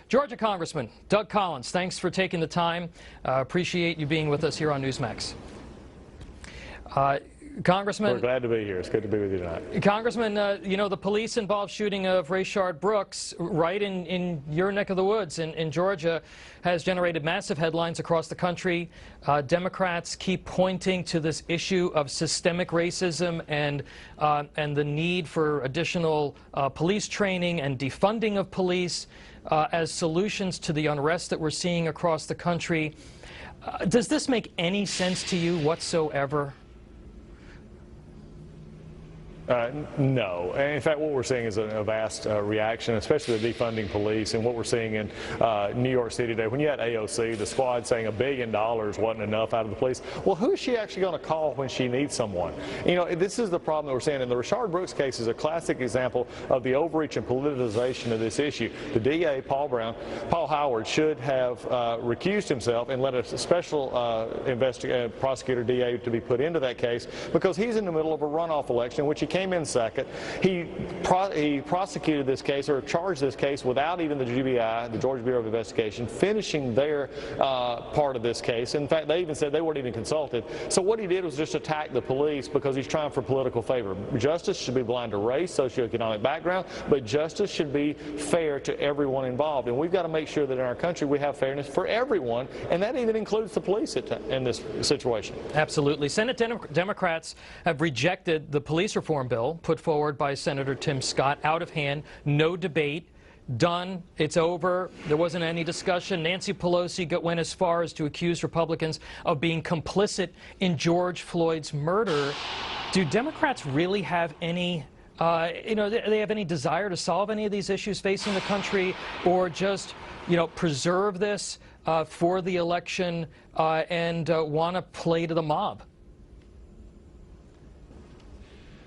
Georgia Congressman Doug Collins, thanks for taking the time. Appreciate you being with us here on Newsmax. Congressman, we're glad to be here. It's good to be with you tonight. Congressman, you know, the police-involved shooting of Rayshard Brooks right in your neck of the woods in Georgia has generated massive headlines across the country. Democrats keep pointing to this issue of systemic racism and the need for additional police training and defunding of police as solutions to the unrest that we're seeing across the country. Does this make any sense to you whatsoever? No. In fact, what we're seeing is a vast reaction, especially the defunding police, and what we're seeing in New York City today. When you had AOC, the squad saying $1 billion wasn't enough out of the police, well, who is she actually going to call when she needs someone? You know, this is the problem that we're seeing. And the Rayshard Brooks case is a classic example of the overreach and politicization of this issue. The DA, Paul Howard, should have recused himself and let a special prosecutor DA to be put into that case, because he's in the middle of a runoff election, which he came in second. He prosecuted this case, or charged this case, without even the GBI, the Georgia Bureau of Investigation, finishing their part of this case. In fact, they even said they weren't even consulted. So what he did was just attack the police because he's trying for political favor. Justice should be blind to race, socioeconomic background, but justice should be fair to everyone involved. And we've got to make sure that in our country we have fairness for everyone, and that even includes the police in this situation. Absolutely. Senate Democrats have rejected the police reform bill put forward by Senator Tim Scott. Out of hand, no debate, done, it's over. There wasn't any discussion. Nancy Pelosi went as far as to accuse Republicans of being complicit in George Floyd's murder. Do Democrats really have any they have any desire to solve any of these issues facing the country, or just, preserve this for the election and want to play to the mob?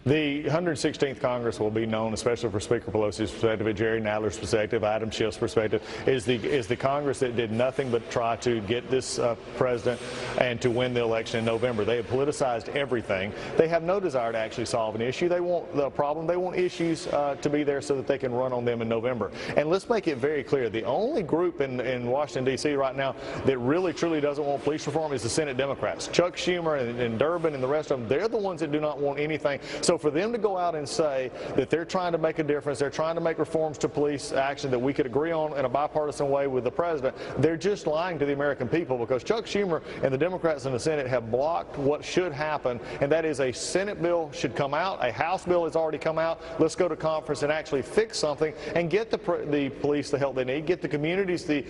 The 116th Congress will be known, especially for Speaker Pelosi's perspective, Jerry Nadler's perspective, Adam Schiff's perspective, is the Congress that did nothing but try to get this president and to win the election in November. They have politicized everything. They have no desire to actually solve an issue. They want the problem. They want issues to be there so that they can run on them in November. And let's make it very clear, the only group in Washington, D.C. right now that really truly doesn't want police reform is the Senate Democrats. Chuck Schumer and Durbin and the rest of them, they're the ones that do not want anything. So for them to go out and say that they're trying to make a difference, they're trying to make reforms to police action that we could agree on in a bipartisan way with the president, they're just lying to the American people, because Chuck Schumer and the Democrats in the Senate have blocked what should happen, and that is a Senate bill should come out, a House bill has already come out. Let's go to conference and actually fix something and get the police the help they need, get the communities the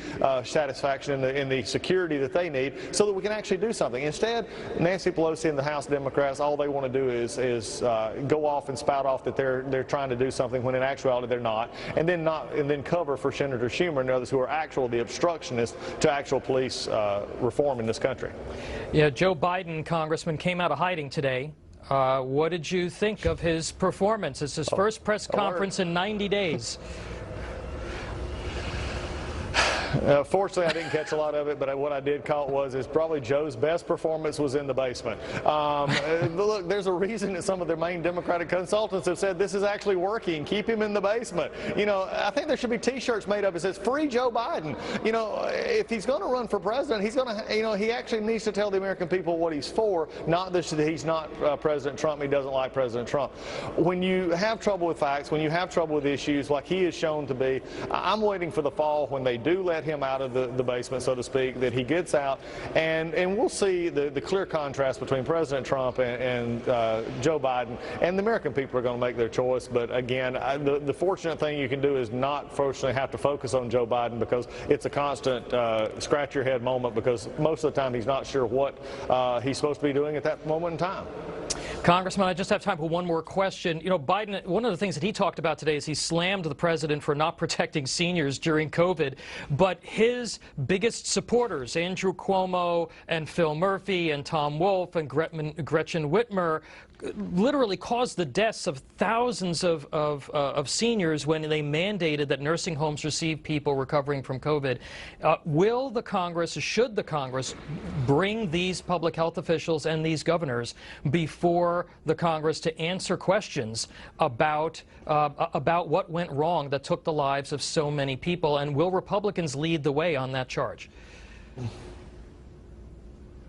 satisfaction and the security that they need, so that we can actually do something. Instead, Nancy Pelosi and the House Democrats, all they want to do is go off and spout off that they're trying to do something when in actuality they're not, and then cover for Senator Schumer and others who are the obstructionists to actual police reform in this country. Yeah, Joe Biden, Congressman, came out of hiding today. What did you think of his performance? It's his first press conference in 90 days. Fortunately, I didn't catch a lot of it, but what I did call it is probably Joe's best performance was in the basement. Look, there's a reason that some of their main Democratic consultants have said this is actually working. Keep him in the basement. I think there should be T-shirts made up that says "Free Joe Biden." If he's going to run for president, he's going to, he actually needs to tell the American people what he's for, not that he's not President Trump. He doesn't like President Trump. When you have trouble with facts, when you have trouble with issues like he is shown to be, I'm waiting for the fall when they do let him out of the basement, so to speak, that he gets out, and we'll see the clear contrast between President Trump and Joe Biden, and the American people are going to make their choice. But again, the fortunate thing you can do is not fortunately have to focus on Joe Biden, because it's a constant scratch your head moment, because most of the time he's not sure what he's supposed to be doing at that moment in time. Congressman, I just have time for one more question. Biden, one of the things that he talked about today is he slammed the president for not protecting seniors during COVID. But his biggest supporters, Andrew Cuomo and Phil Murphy and Tom Wolf and Gretchen Whitmer, literally caused the deaths of thousands of seniors when they mandated that nursing homes receive people recovering from COVID. Will the Congress, should the Congress, bring these public health officials and these governors before the Congress to answer questions about what went wrong that took the lives of so many people? And will Republicans lead the way on that charge?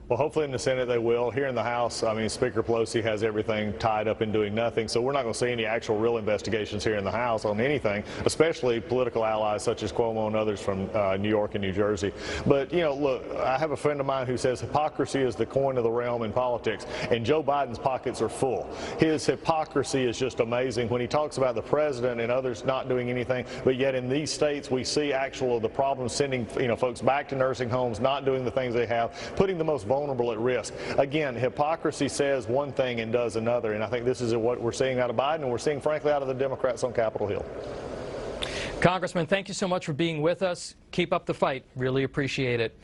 Well, hopefully in the Senate they will. Here in the House, I mean, Speaker Pelosi has everything tied up in doing nothing, so we're not going to see any actual real investigations here in the House on anything, especially political allies such as Cuomo and others from New York and New Jersey. But, you know, look, I have a friend of mine who says hypocrisy is the coin of the realm in politics, and Joe Biden's pockets are full. His hypocrisy is just amazing when he talks about the president and others not doing anything, but yet in these states we see the problems sending, you know, folks back to nursing homes, not doing the things they have, putting the most vulnerable at risk. Again, hypocrisy says one thing and does another, and I think this is what we're seeing out of Biden, and we're seeing, frankly, out of the Democrats on Capitol Hill. Congressman, thank you so much for being with us. Keep up the fight. Really appreciate it.